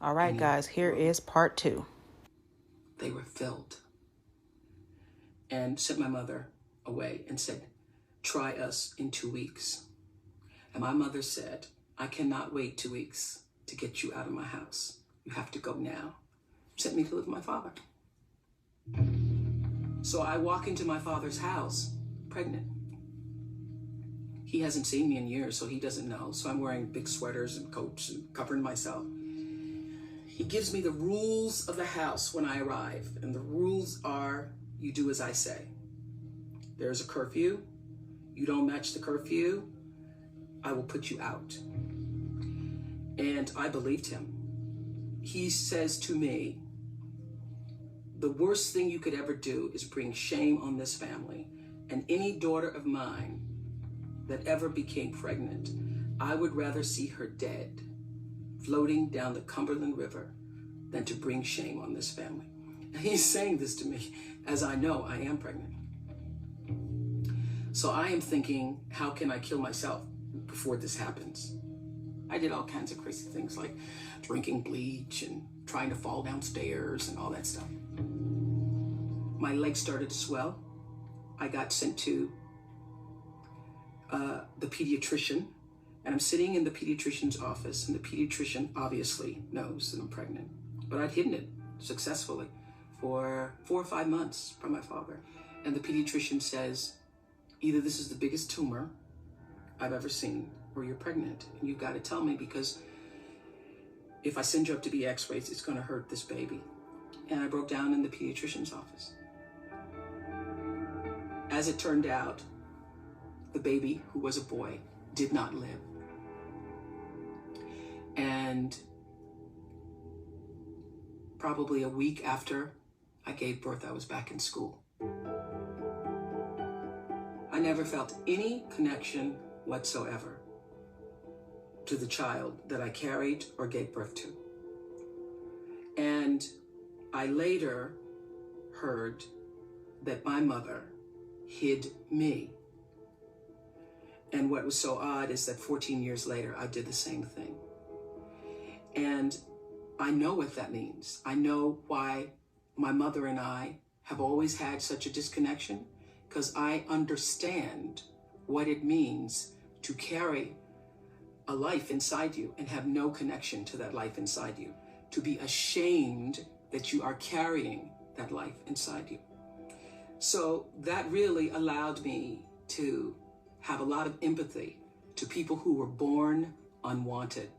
All right, any guys, here room. is part two. They were filled. And sent my mother away and said, try us in 2 weeks. And my mother said, I cannot wait 2 weeks to get you out of my house. You have to go now. Sent me to live with my father. So I walk into my father's house, pregnant. He hasn't seen me in years, so he doesn't know. So I'm wearing big sweaters and coats and covering myself. He gives me the rules of the house when I arrive. And the rules are, you do as I say. There's a curfew. You don't match the curfew, I will put you out. And I believed him. He says to me, the worst thing you could ever do is bring shame on this family. And any daughter of mine that ever became pregnant, I would rather see her dead, floating down the Cumberland River, than to bring shame on this family. And he's saying this to me as I know I am pregnant. So I am thinking, how can I kill myself before this happens? I did all kinds of crazy things like drinking bleach and trying to fall downstairs and all that stuff. My legs started to swell. I got sent to the pediatrician, and I'm sitting in the pediatrician's office, and the pediatrician obviously knows that I'm pregnant, but I'd hidden it successfully for 4 or 5 months from my father. And the pediatrician says, either this is the biggest tumor I've ever seen, or you're pregnant, and you've got to tell me, because if I send you up to be x-rays, it's going to hurt this baby. And I broke down in the pediatrician's office. As it turned out, the baby, who was a boy, did not live. And probably a week after I gave birth, I was back in school. I never felt any connection whatsoever to the child that I carried or gave birth to. And I later heard that my mother hid me. And what was so odd is that 14 years later, I did the same thing. And I know what that means. I know why my mother and I have always had such a disconnection, because I understand what it means to carry a life inside you and have no connection to that life inside you, to be ashamed that you are carrying that life inside you. So that really allowed me to have a lot of empathy to people who were born unwanted,